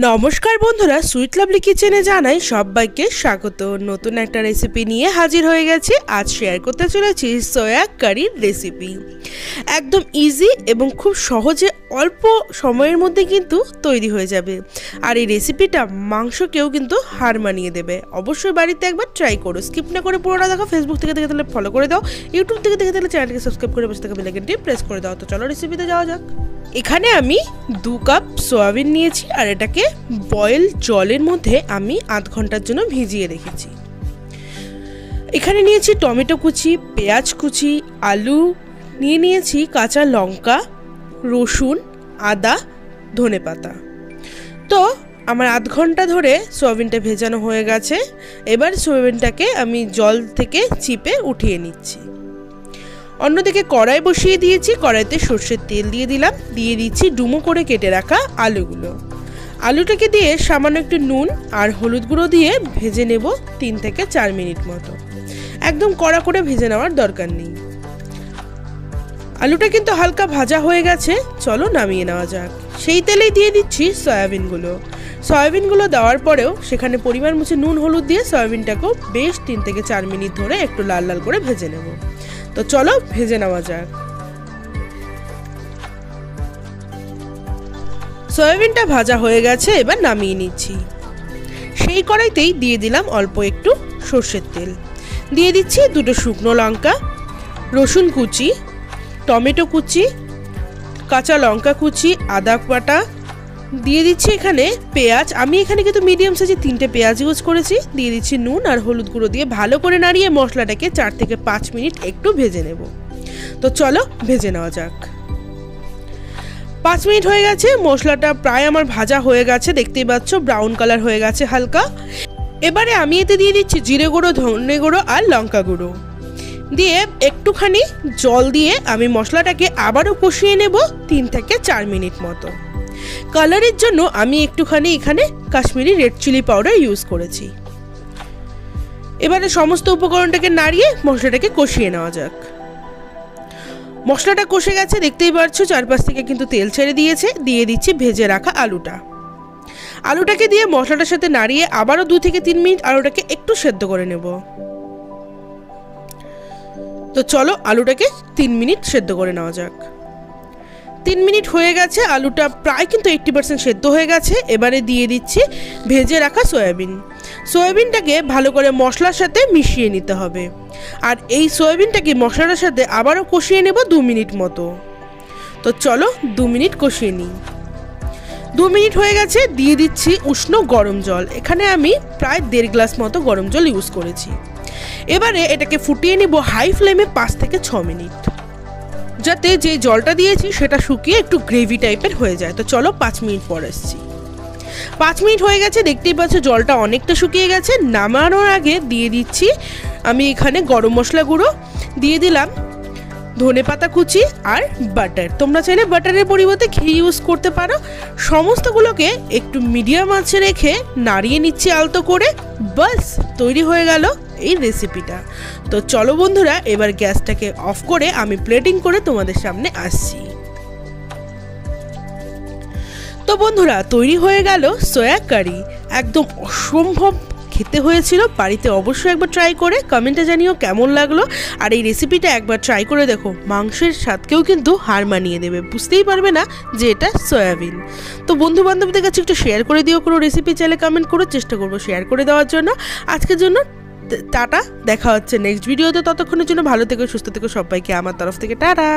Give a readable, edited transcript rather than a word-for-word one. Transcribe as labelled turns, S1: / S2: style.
S1: নমস্কার বন্ধুরা, sweet lovely কিচেনে জানাই সবাইকে স্বাগত। নতুন একটা রেসিপি নিয়ে হাজির হয়ে গেছি। আজ শেয়ার করতে চলেছি সয়া কারির রেসিপি। একদম ইজি এবং খুব সহজে অল্প সময়ের মধ্যে কিন্তু তৈরি হয়ে যাবে। আর এই রেসিপিটা মাংসকেও কিন্তু হার মানিয়ে দেবে। অবশ্যই বাড়িতে একবার ট্রাই করো, স্কিপ না করে পুরোটা দেখো। ফেসবুক থেকে দেখে তাহলে ফলো করে দাও, ইউটিউব থেকে দেখে তাহলে চ্যানেলকে সাবস্ক্রাইব করে বসে থাকা বেল আইকনটি প্রেস করে দাও। তো চলো রেসিপিতে যাওয়া যাক। এখানে আমি 2 কাপ সয়াবিন নিয়েছি আর এটাকে বয়েল জলের মধ্যে আমি আধ ঘন্টার জন্য ভিজিয়ে রেখেছি। এখানে নিয়েছি টমেটো কুচি, পেঁয়াজ কুচি, আলু নিয়েছি, কাঁচা লঙ্কা, রসুন, আদা, ধনেপাতা। তো আমার আধ ঘন্টা ধরে সয়াবিনটা ভেজানো হয়ে গেছে। এবার সয়াবিনটাকে আমি জল থেকে চিপে উঠিয়ে নিচ্ছি। অন্যদিকে কড়াই বসিয়ে দিয়েছি। কড়াইতে সর্ষের তেল দিয়ে দিলাম। দিয়ে দিচ্ছি ডুমো করে কেটে রাখা আলুগুলো। আলুটাকে দিয়ে সামান্য একটু নুন আর হলুদ গুঁড়ো দিয়ে ভেজে নেব 3 থেকে 4 মিনিট মতো। একদম কড়া করে ভেজে নেওয়ার দরকার নেই। আলুটা কিন্তু হালকা ভাজা হয়ে গেছে, চলো নামিয়ে নেওয়া যাক। সেই তেলেই দিয়ে দিচ্ছি সয়াবিনগুলো। সয়াবিনগুলো দেওয়ার পরেও সেখানে পরিমাণ মতো নুন হলুদ দিয়ে সয়াবিনটাকেও বেশ 3 থেকে 4 মিনিট ধরে একটু লাল লাল করে ভেজে নেব। তো চলো ভেজে নেওয়া যাক। সয়াবিনটা ভাজা হয়ে গেছে, এবার নামিয়ে নিচ্ছি। সেই কড়াইতেই দিয়ে দিলাম অল্প একটু সর্ষের তেল। দিয়ে দিচ্ছি 2টো শুকনো লঙ্কা, রসুন কুচি, টমেটো কুচি, কাঁচা লঙ্কা কুচি, আদা বাটা। দিয়ে দিচ্ছি এখানে পেঁয়াজ। আমি এখানে কিন্তু মিডিয়াম সাইজে 3টে পেঁয়াজ ইউজ করেছি। দিয়ে দিচ্ছি নুন আর হলুদ গুঁড়ো দিয়ে ভালো করে নাড়িয়ে মশলাটাকে 4 থেকে 5 মিনিট একটু ভেজে নেব। তো চলো ভেজে নেওয়া যাক। 5 মিনিট হয়ে গেছে, মশলাটা প্রায় আমার ভাজা হয়ে গেছে। দেখতেই পাচ্ছ ব্রাউন কালার হয়ে গেছে হালকা। এবারে আমি এতে দিয়ে দিচ্ছি জিরে গুঁড়ো, ধনে গুঁড়ো আর লঙ্কা গুঁড়ো দিয়ে একটুখানি জল দিয়ে আমি মশলাটাকে আবারও কষিয়ে নেব 3 থেকে 4 মিনিট মতো। কালারের জন্য আমি একটুখানি এখানে Kashmiri red chilli powder use করেছি। এবারে সমস্ত উপকরণটাকে নাড়িয়ে মশলাটাকে কষিয়ে নেওয়া যাক। মশলাটা কষে গেছে, দেখতেই পাচ্ছ চারপাশ থেকে কিন্তু তেল ছেড়ে দিয়েছে। দিয়ে দিচ্ছি ভেজে রাখা আলুটাকে দিয়ে মশলাটার সাথে নাড়িয়ে আবারও 2 থেকে 3 মিনিট আলুটাকে একটু সেদ্ধ করে নেব। তো চলো আলুটাকে 3 মিনিট সেদ্ধ করে নেওয়া যাক। 3 মিনিট হয়ে গেছে, আলুটা প্রায় কিন্তু 80% সেদ্ধ হয়ে গেছে। এবারে দিয়ে দিচ্ছি ভেজে রাখা সয়াবিনটাকে ভালো করে মশলার সাথে মিশিয়ে নিতে হবে। আর এই সয়াবিনটাকে মশলার সাথে আবারও কষিয়ে নেব 2 মিনিট মতো। তো চলো 2 মিনিট কষিয়ে নিই। 2 মিনিট হয়ে গেছে, দিয়ে দিচ্ছি উষ্ণ গরম জল। এখানে আমি প্রায় 1.5 গ্লাস মতো গরম জল ইউজ করেছি। এবারে এটাকে ফুটিয়ে নিব হাই ফ্লেমে 5 থেকে 6 মিনিট, যাতে যে জলটা দিয়েছি সেটা শুকিয়ে একটু গ্রেভি টাইপের হয়ে যায়। তো চলো 5 মিনিট পর আসছি। 5 মিনিট হয়ে গেছে, দেখতেই পাচ্ছ জলটা অনেকটা শুকিয়ে গেছে। নামানোর আগে দিয়ে দিচ্ছি আমি এখানে গরম মশলা গুঁড়ো, দিয়ে দিলাম ধনেপাতা কুচি আর বাটার। তোমরা চাইলে বাটারের পরিবর্তে ঘি ইউজ করতে পারো। সমস্তগুলোকে একটু মিডিয়াম আঁচে রেখে নাড়িয়ে নিচ্ছি আলতো করে। বাস তৈরি হয়ে গেল এই রেসিপিটা। তো চলো বন্ধুরা, এবার গ্যাসটাকে অফ করে আমি প্লেটিং করে তোমাদের সামনে আসছি। তো বন্ধুরা, তৈরি হয়ে গেল সয়া কারি। একদম অসম্ভব খেতে হয়েছিল। বাড়িতে অবশ্যই একবার ট্রাই করে কমেন্টে জানিও কেমন লাগলো। আর এই রেসিপিটা একবার ট্রাই করে দেখো, মাংসের স্বাদকেও কিন্তু হার মানিয়ে দেবে। বুঝতেই পারবে না যে এটা সয়াবিন। তো বন্ধু বান্ধবদের কাছে একটু শেয়ার করে দিও। কোনো রেসিপি চাইলে কমেন্ট করো, চেষ্টা করবো শেয়ার করে দেওয়ার জন্য। আজকের জন্য টাটা, দেখা হচ্ছে নেক্সট ভিডিওতে। ততক্ষণের জন্য ভালো থেকো, সুস্থ থেকো। সবাইকে আমার তরফ থেকে টাটা।